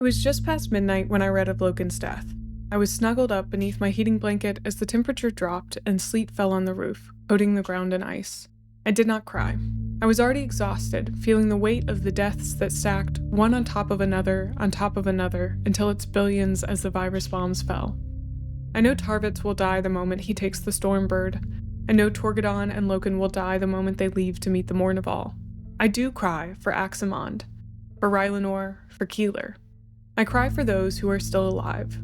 It was just past midnight when I read of Logan's death. I was snuggled up beneath my heating blanket as the temperature dropped and sleet fell on the roof, coating the ground in ice. I did not cry. I was already exhausted, feeling the weight of the deaths that stacked one on top of another, until its billions as the virus bombs fell. I know Tarvitz will die the moment he takes the Stormbird. I know Torgadon and Logan will die the moment they leave to meet the Mournival. I do cry for Aximond, for Rylanor, for Keeler. I cry for those who are still alive.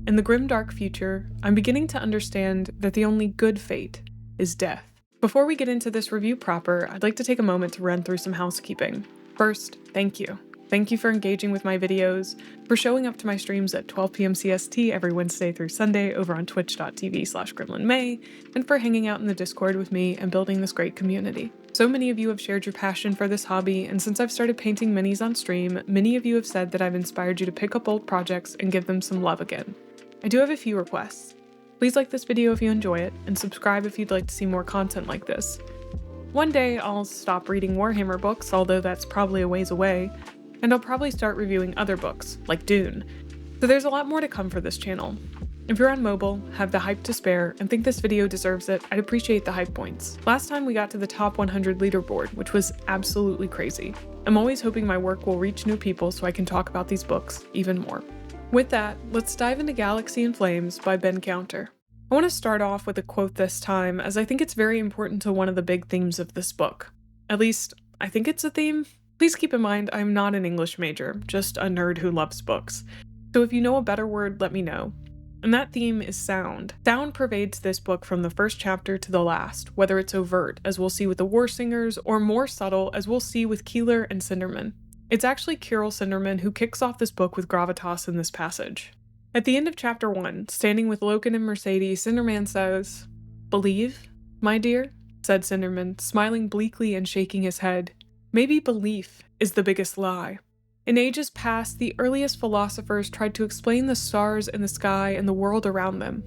In the grim dark future, I'm beginning to understand that the only good fate is death. Before we get into this review proper, I'd like to take a moment to run through some housekeeping. First, thank you. Thank you for engaging with my videos, for showing up to my streams at 12 p.m. CST every Wednesday through Sunday over on twitch.tv/gremlinmay, and for hanging out in the Discord with me and building this great community. So many of you have shared your passion for this hobby, and since I've started painting minis on stream, many of you have said that I've inspired you to pick up old projects and give them some love again. I do have a few requests. Please like this video if you enjoy it, and subscribe if you'd like to see more content like this. One day I'll stop reading Warhammer books, although that's probably a ways away, and I'll probably start reviewing other books, like Dune. So there's a lot more to come for this channel. If you're on mobile, have the hype to spare, and think this video deserves it, I'd appreciate the hype points. Last time we got to the top 100 leaderboard, which was absolutely crazy. I'm always hoping my work will reach new people so I can talk about these books even more. With that, let's dive into Galaxy in Flames by Ben Counter. I want to start off with a quote this time, as I think it's very important to one of the big themes of this book. At least, I think it's a theme. Please keep in mind, I'm not an English major, just a nerd who loves books. So if you know a better word, let me know. And that theme is sound. Sound pervades this book from the first chapter to the last, whether it's overt, as we'll see with the War Singers, or more subtle, as we'll see with Keeler and Cinderman. It's actually Kirill Cinderman who kicks off this book with gravitas in this passage. At the end of chapter 1, standing with Loken and Mercedes, Cinderman says, "Believe, my dear?" said Cinderman, smiling bleakly and shaking his head. "Maybe belief is the biggest lie. In ages past, the earliest philosophers tried to explain the stars in the sky and the world around them.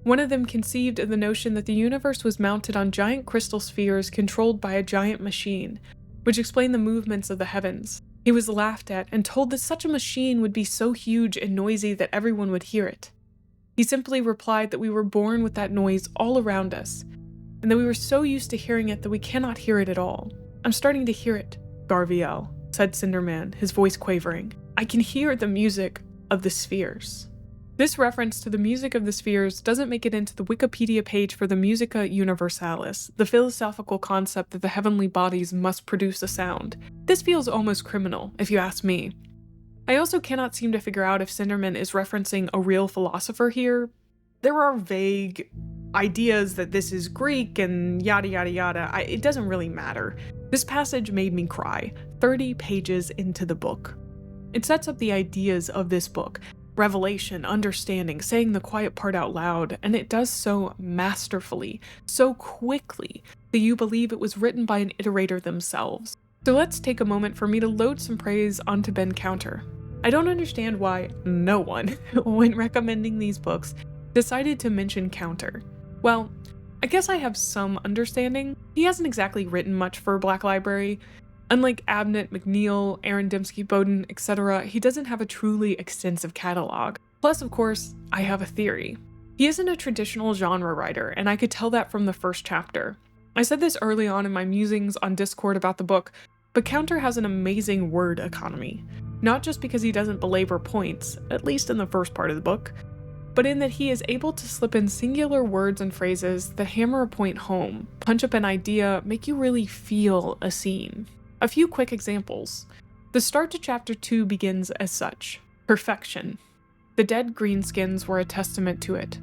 One of them conceived of the notion that the universe was mounted on giant crystal spheres controlled by a giant machine, which explained the movements of the heavens. He was laughed at and told that such a machine would be so huge and noisy that everyone would hear it. He simply replied that we were born with that noise all around us, and that we were so used to hearing it that we cannot hear it at all. I'm starting to hear it, Garviel," said Cinderman, his voice quavering. "I can hear the music of the spheres." This reference to the music of the spheres doesn't make it into the Wikipedia page for the Musica Universalis, the philosophical concept that the heavenly bodies must produce a sound. This feels almost criminal, if you ask me. I also cannot seem to figure out if Cinderman is referencing a real philosopher here. There are vague ideas that this is Greek and yada yada yada. It doesn't really matter. This passage made me cry, 30 pages into the book. It sets up the ideas of this book. Revelation, understanding, saying the quiet part out loud, and it does so masterfully, so quickly, that you believe it was written by an iterator themselves. So let's take a moment for me to load some praise onto Ben Counter. I don't understand why no one, when recommending these books, decided to mention Counter. Well, I guess I have some understanding. He hasn't exactly written much for Black Library. Unlike Abnett, McNeil, Aaron Dembski-Bowden, etc., he doesn't have a truly extensive catalog. Plus, of course, I have a theory. He isn't a traditional genre writer, and I could tell that from the first chapter. I said this early on in my musings on Discord about the book, but Counter has an amazing word economy. Not just because he doesn't belabor points, at least in the first part of the book, but in that he is able to slip in singular words and phrases that hammer a point home, punch up an idea, make you really feel a scene. A few quick examples. The start to chapter 2 begins as such. Perfection. The dead greenskins were a testament to it.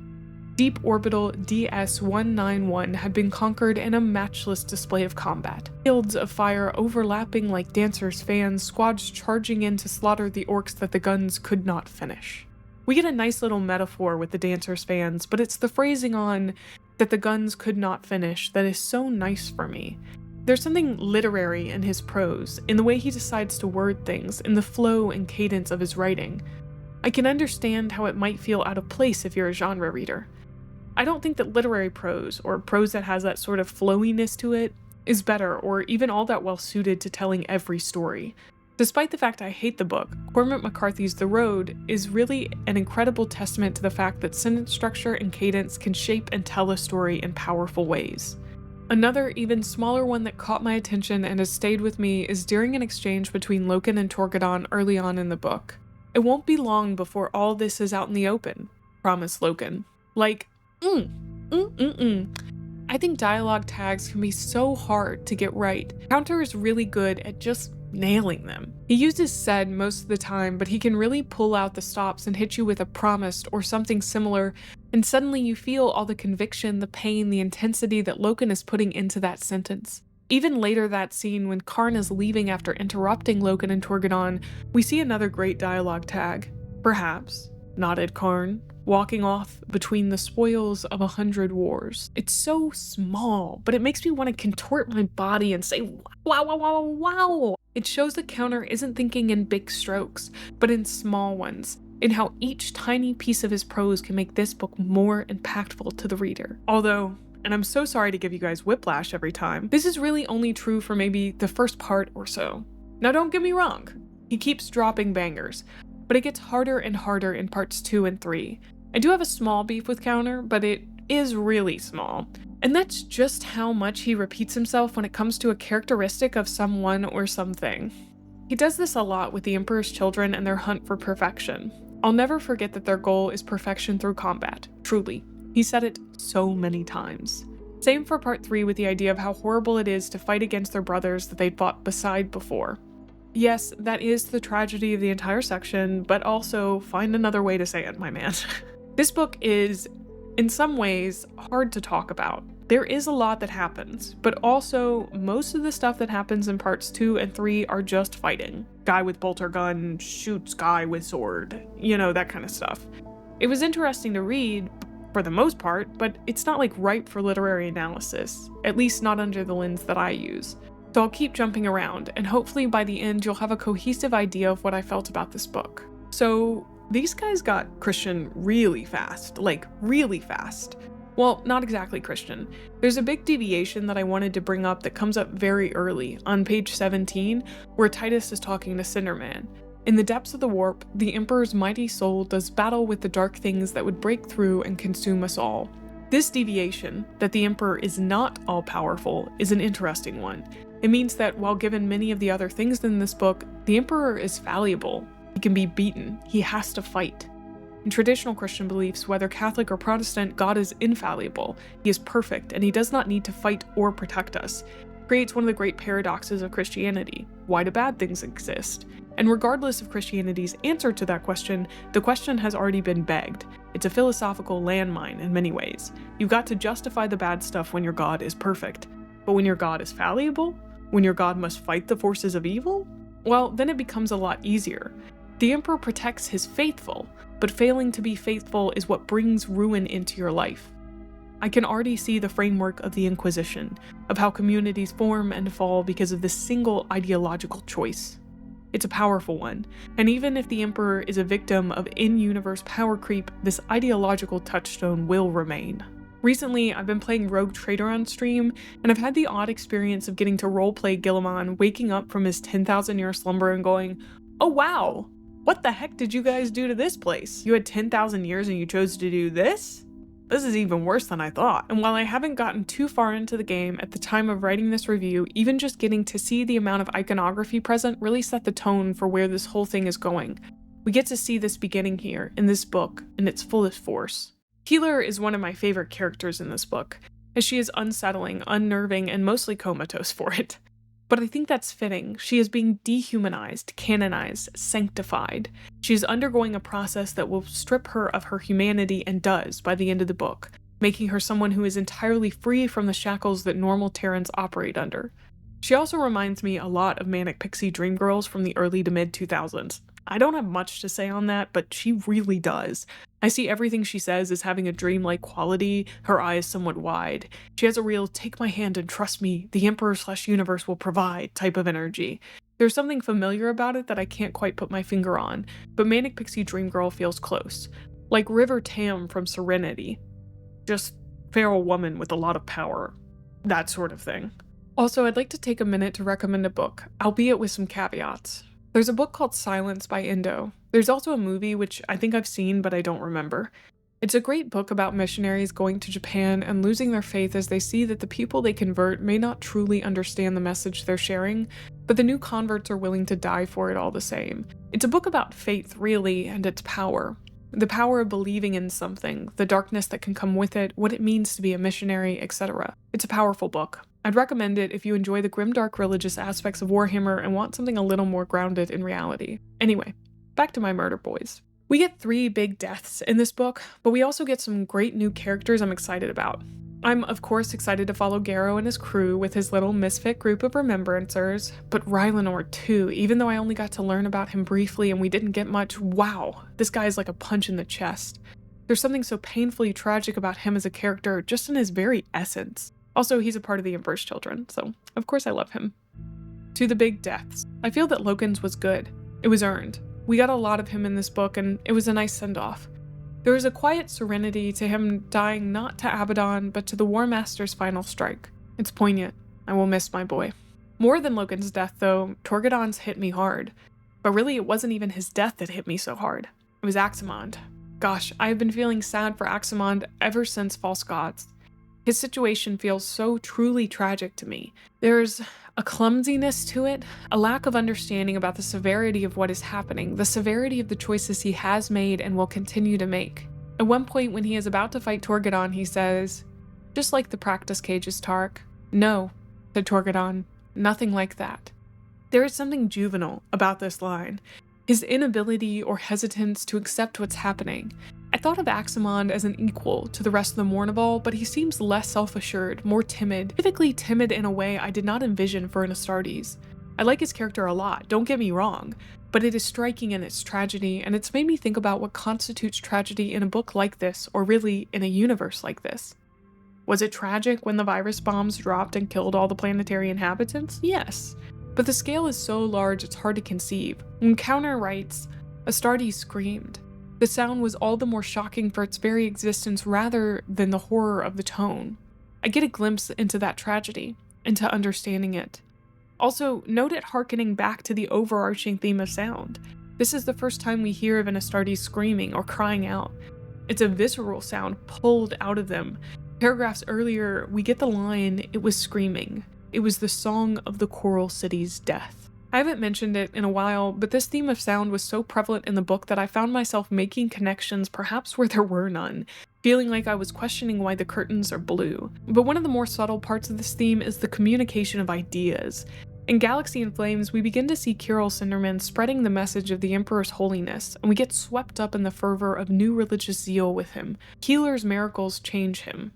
Deep Orbital DS-191 had been conquered in a matchless display of combat. Fields of fire overlapping like dancers' fans, squads charging in to slaughter the orcs that the guns could not finish. We get a nice little metaphor with the dancers' fans, but it's the phrasing on that the guns could not finish that is so nice for me. There's something literary in his prose, in the way he decides to word things, in the flow and cadence of his writing. I can understand how it might feel out of place if you're a genre reader. I don't think that literary prose, or prose that has that sort of flowiness to it, is better or even all that well suited to telling every story. Despite the fact I hate the book, Cormac McCarthy's The Road is really an incredible testament to the fact that sentence structure and cadence can shape and tell a story in powerful ways. Another, even smaller one that caught my attention and has stayed with me is during an exchange between Loken and Torgadon early on in the book. "It won't be long before all this is out in the open," promised Loken. I think dialogue tags can be so hard to get right. Counter is really good at just nailing them. He uses said most of the time, but he can really pull out the stops and hit you with a promised or something similar, and suddenly you feel all the conviction, the pain, the intensity that Loken is putting into that sentence. Even later that scene when Karn is leaving after interrupting Loken and Torgadon, we see another great dialogue tag. "Perhaps," nodded Karn, walking off between the spoils of 100 wars. It's so small, but it makes me want to contort my body and say, wow, wow, wow, wow. It shows that Counter isn't thinking in big strokes, but in small ones, in how each tiny piece of his prose can make this book more impactful to the reader. Although, and I'm so sorry to give you guys whiplash every time, this is really only true for maybe the first part or so. Now don't get me wrong, he keeps dropping bangers, but it gets harder and harder in parts 2 and 3. I do have a small beef with Counter, but it is really small. And that's just how much he repeats himself when it comes to a characteristic of someone or something. He does this a lot with the Emperor's children and their hunt for perfection. I'll never forget that their goal is perfection through combat, truly. He said it so many times. Same for part 3 with the idea of how horrible it is to fight against their brothers that they'd fought beside before. Yes, that is the tragedy of the entire section, but also find another way to say it, my man. This book is, in some ways, hard to talk about. There is a lot that happens, but also most of the stuff that happens in parts 2 and 3 are just fighting. Guy with bolter gun shoots guy with sword, you know, that kind of stuff. It was interesting to read, for the most part, but it's not like ripe for literary analysis, at least not under the lens that I use. So I'll keep jumping around, and hopefully by the end you'll have a cohesive idea of what I felt about this book. So these guys got Christian really fast, like really fast. Well, not exactly Christian. There's a big deviation that I wanted to bring up that comes up very early, on page 17, where Titus is talking to Cinderman. In the depths of the warp, the Emperor's mighty soul does battle with the dark things that would break through and consume us all. This deviation, that the Emperor is not all-powerful, is an interesting one. It means that while given many of the other things in this book, the Emperor is fallible. He can be beaten. He has to fight. In traditional Christian beliefs, whether Catholic or Protestant, God is infallible. He is perfect, and he does not need to fight or protect us. It creates one of the great paradoxes of Christianity. Why do bad things exist? And regardless of Christianity's answer to that question, the question has already been begged. It's a philosophical landmine in many ways. You've got to justify the bad stuff when your God is perfect. But when your God is fallible? When your God must fight the forces of evil? Well, then it becomes a lot easier. The Emperor protects his faithful, but failing to be faithful is what brings ruin into your life. I can already see the framework of the Inquisition, of how communities form and fall because of this single ideological choice. It's a powerful one, and even if the Emperor is a victim of in-universe power creep, this ideological touchstone will remain. Recently, I've been playing Rogue Trader on stream, and I've had the odd experience of getting to roleplay Guilliman waking up from his 10,000-year slumber and going, "Oh wow, what the heck did you guys do to this place? You had 10,000 years and you chose to do this? This is even worse than I thought." And while I haven't gotten too far into the game at the time of writing this review, even just getting to see the amount of iconography present really set the tone for where this whole thing is going. We get to see this beginning here, in this book, in its fullest force. Keeler is one of my favorite characters in this book, as she is unsettling, unnerving, and mostly comatose for it. But I think that's fitting. She is being dehumanized, canonized, sanctified. She is undergoing a process that will strip her of her humanity and does by the end of the book, making her someone who is entirely free from the shackles that normal Terrans operate under. She also reminds me a lot of Manic Pixie Dream Girls from the early to mid-2000s. I don't have much to say on that, but she really does. I see everything she says as having a dreamlike quality, her eyes somewhat wide. She has a real take my hand and trust me, the Emperor/universe will provide type of energy. There's something familiar about it that I can't quite put my finger on, but Manic Pixie Dream Girl feels close. Like River Tam from Serenity. Just feral woman with a lot of power. That sort of thing. Also, I'd like to take a minute to recommend a book, albeit with some caveats. There's a book called Silence by Indo. There's also a movie which I think I've seen but I don't remember. It's a great book about missionaries going to Japan and losing their faith as they see that the people they convert may not truly understand the message they're sharing, but the new converts are willing to die for it all the same. It's a book about faith, really, and its power. The power of believing in something, the darkness that can come with it, what it means to be a missionary, etc. It's a powerful book. I'd recommend it if you enjoy the grimdark religious aspects of Warhammer and want something a little more grounded in reality. Anyway, back to my murder boys. We get 3 big deaths in this book, but we also get some great new characters I'm excited about. I'm of course excited to follow Garrow and his crew with his little misfit group of remembrancers, but Rylanor too, even though I only got to learn about him briefly and we didn't get much, wow, this guy is like a punch in the chest. There's something so painfully tragic about him as a character, just in his very essence. Also, he's a part of the Emperor's Children, so of course I love him. To the big deaths. I feel that Loken's was good. It was earned. We got a lot of him in this book, and it was a nice send-off. There was a quiet serenity to him dying not to Abaddon, but to the War Master's final strike. It's poignant. I will miss my boy. More than Loken's death, though, Torgadon's hit me hard. But really, it wasn't even his death that hit me so hard. It was Aximand. Gosh, I have been feeling sad for Aximand ever since False Gods. His situation feels so truly tragic to me. There's a clumsiness to it, a lack of understanding about the severity of what is happening, the severity of the choices he has made and will continue to make. At one point when he is about to fight Torgadon, he says, "Just like the practice cages, Tark." "No," said Torgadon, "nothing like that." There is something juvenile about this line. His inability or hesitance to accept what's happening. I thought of Aximand as an equal to the rest of the Mournival, but he seems less self-assured, more timid, typically timid in a way I did not envision for an Astartes. I like his character a lot, don't get me wrong, but it is striking in its tragedy, and it's made me think about what constitutes tragedy in a book like this, or really in a universe like this. Was it tragic when the virus bombs dropped and killed all the planetary inhabitants? Yes. But the scale is so large it's hard to conceive. When Counter writes, Astartes screamed. The sound was all the more shocking for its very existence rather than the horror of the tone. I get a glimpse into that tragedy, into understanding it. Also, note it hearkening back to the overarching theme of sound. This is the first time we hear of an Astartes screaming or crying out. It's a visceral sound pulled out of them. Paragraphs earlier, we get the line, "It was screaming." It was the song of the Coral City's death. I haven't mentioned it in a while, but this theme of sound was so prevalent in the book that I found myself making connections perhaps where there were none, feeling like I was questioning why the curtains are blue. But one of the more subtle parts of this theme is the communication of ideas. In Galaxy in Flames, we begin to see Kirill Cinderman spreading the message of the Emperor's holiness, and we get swept up in the fervor of new religious zeal with him. Keeler's miracles change him.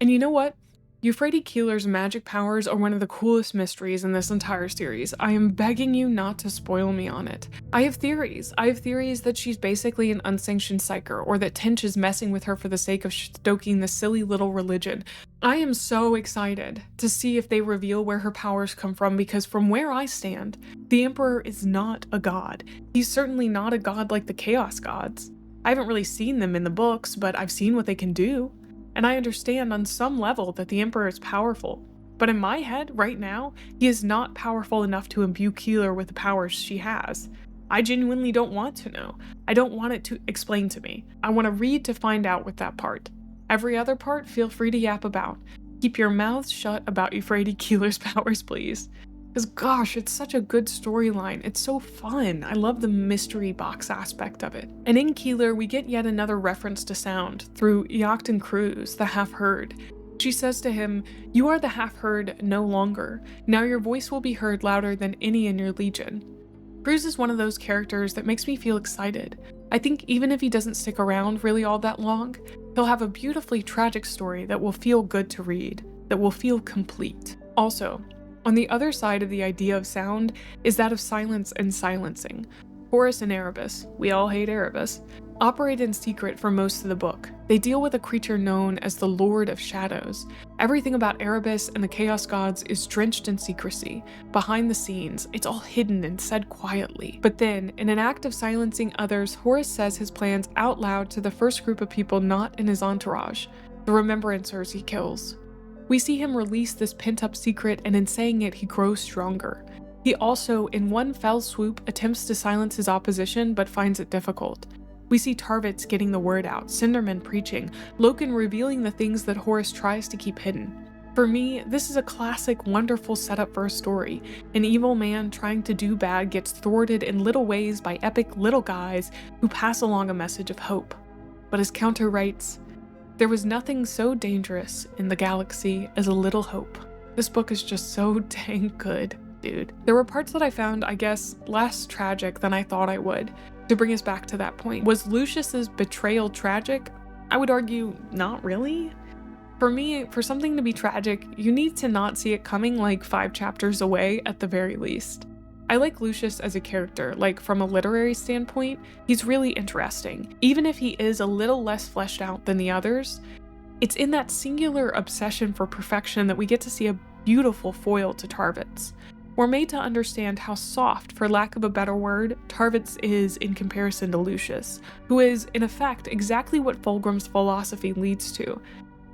And you know what? Euphrates Keeler's magic powers are one of the coolest mysteries in this entire series. I am begging you not to spoil me on it. I have theories. That she's basically an unsanctioned psyker, or that Tinch is messing with her for the sake of stoking the silly little religion. I am so excited to see if they reveal where her powers come from, because from where I stand, the Emperor is not a god. He's certainly not a god like the Chaos Gods. I haven't really seen them in the books, but I've seen what they can do. And I understand on some level that the Emperor is powerful. But in my head, right now, he is not powerful enough to imbue Keeler with the powers she has. I genuinely don't want to know. I don't want it to explain to me. I want to read to find out with that part. Every other part, feel free to yap about. Keep your mouths shut about Euphrates Keeler's powers, please. Because gosh, it's such a good storyline. It's so fun. I love the mystery box aspect of it. And in Keeler, we get yet another reference to sound through Yachten Cruz, the half-heard. She says to him, "You are the half-heard no longer. Now your voice will be heard louder than any in your legion." Cruz is one of those characters that makes me feel excited. I think even if he doesn't stick around really all that long, he'll have a beautifully tragic story that will feel good to read, that will feel complete. Also, on the other side of the idea of sound is that of silence and silencing. Horus and Erebus, we all hate Erebus, operate in secret for most of the book. They deal with a creature known as the Lord of Shadows. Everything about Erebus and the Chaos Gods is drenched in secrecy. Behind the scenes, it's all hidden and said quietly. But then, in an act of silencing others, Horus says his plans out loud to the first group of people not in his entourage, the Remembrancers he kills. We see him release this pent-up secret, and in saying it, he grows stronger. He also, in one fell swoop, attempts to silence his opposition but finds it difficult. We see Tarvitz getting the word out, Cinderman preaching, Loken revealing the things that Horus tries to keep hidden. For me, this is a classic, wonderful setup for a story. An evil man trying to do bad gets thwarted in little ways by epic little guys who pass along a message of hope. But his counter writes, "There was nothing so dangerous in the galaxy as a little hope." This book is just so dang good, dude. There were parts that I found, I guess, less tragic than I thought I would. To bring us back to that point, was Lucius's betrayal tragic? I would argue, not really. For me, for something to be tragic, you need to not see it coming like 5 chapters away at the very least. I like Lucius as a character, like from a literary standpoint, he's really interesting. Even if he is a little less fleshed out than the others, it's in that singular obsession for perfection that we get to see a beautiful foil to Tarvitz. We're made to understand how soft, for lack of a better word, Tarvitz is in comparison to Lucius, who is, in effect, exactly what Fulgrim's philosophy leads to.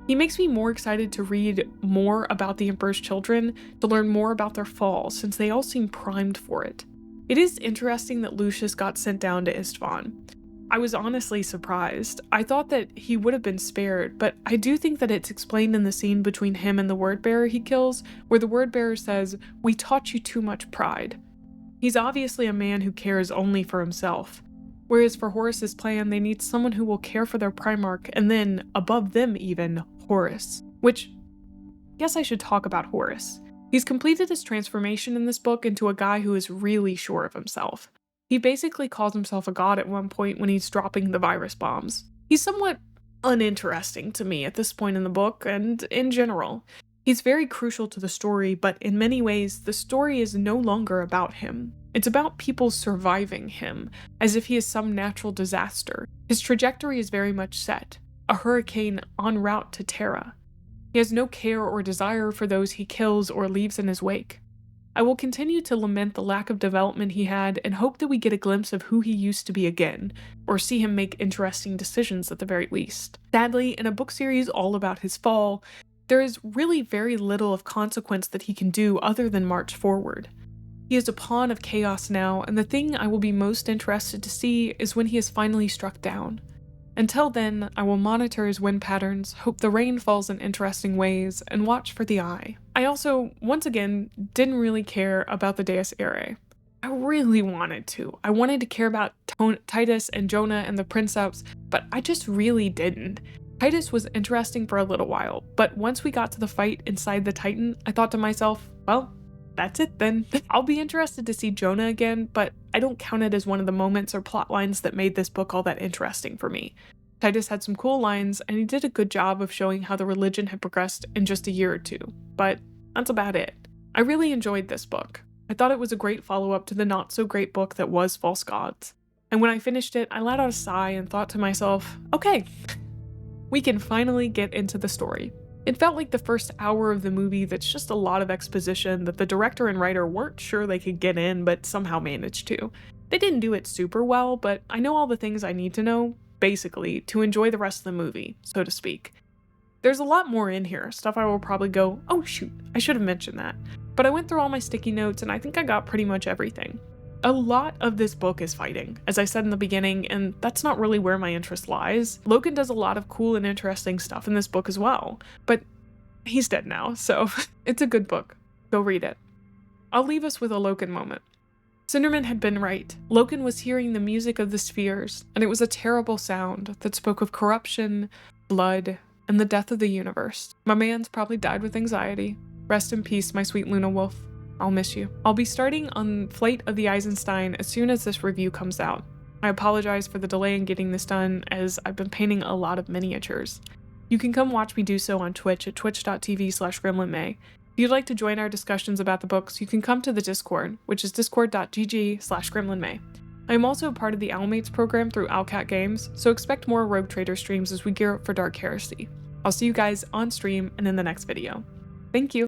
He makes me more excited to read more about the Emperor's children, to learn more about their fall, since they all seem primed for it. It is interesting that Lucius got sent down to Istvan. I was honestly surprised. I thought that he would have been spared, but I do think that it's explained in the scene between him and the word-bearer he kills, where the word-bearer says, "We taught you too much pride." He's obviously a man who cares only for himself. Whereas for Horus's plan, they need someone who will care for their Primarch, and then, above them even, Horus. Which, I guess I should talk about Horus. He's completed his transformation in this book into a guy who is really sure of himself. He basically calls himself a god at one point when he's dropping the virus bombs. He's somewhat uninteresting to me at this point in the book, and in general. He's very crucial to the story, but in many ways, the story is no longer about him. It's about people surviving him, as if he is some natural disaster. His trajectory is very much set, a hurricane en route to Terra. He has no care or desire for those he kills or leaves in his wake. I will continue to lament the lack of development he had and hope that we get a glimpse of who he used to be again, or see him make interesting decisions at the very least. Sadly, in a book series all about his fall, there is really very little of consequence that he can do other than march forward. He is a pawn of chaos now, and the thing I will be most interested to see is when he is finally struck down. Until then, I will monitor his wind patterns, hope the rain falls in interesting ways, and watch for the eye. I also, once again, didn't really care about the Deus Irae. I really wanted to. I wanted to care about Titus and Jonah and the Princeps, but I just really didn't. Titus was interesting for a little while, but once we got to the fight inside the Titan, I thought to myself, well, that's it then. I'll be interested to see Jonah again, but I don't count it as one of the moments or plot lines that made this book all that interesting for me. Titus had some cool lines, and he did a good job of showing how the religion had progressed in just a year or two, but that's about it. I really enjoyed this book. I thought it was a great follow-up to the not-so-great book that was False Gods. And when I finished it, I let out a sigh and thought to myself, okay, we can finally get into the story. It felt like the first hour of the movie that's just a lot of exposition that the director and writer weren't sure they could get in, but somehow managed to. They didn't do it super well, but I know all the things I need to know, basically, to enjoy the rest of the movie, so to speak. There's a lot more in here, stuff I will probably go, oh shoot, I should have mentioned that. But I went through all my sticky notes and I think I got pretty much everything. A lot of this book is fighting, as I said in the beginning, and that's not really where my interest lies. Loken does a lot of cool and interesting stuff in this book as well, but he's dead now, so it's a good book. Go read it. I'll leave us with a Loken moment. Cinderman had been right. Loken was hearing the music of the spheres, and it was a terrible sound that spoke of corruption, blood, and the death of the universe. My man's probably died with anxiety. Rest in peace, my sweet Luna Wolf. I'll miss you. I'll be starting on Flight of the Eisenstein as soon as this review comes out. I apologize for the delay in getting this done, as I've been painting a lot of miniatures. You can come watch me do so on Twitch at twitch.tv/gremlinmay. If you'd like to join our discussions about the books, you can come to the Discord, which is discord.gg/gremlinmay. I am also a part of the Owlmates program through Owlcat Games, so expect more Rogue Trader streams as we gear up for Dark Heresy. I'll see you guys on stream and in the next video. Thank you!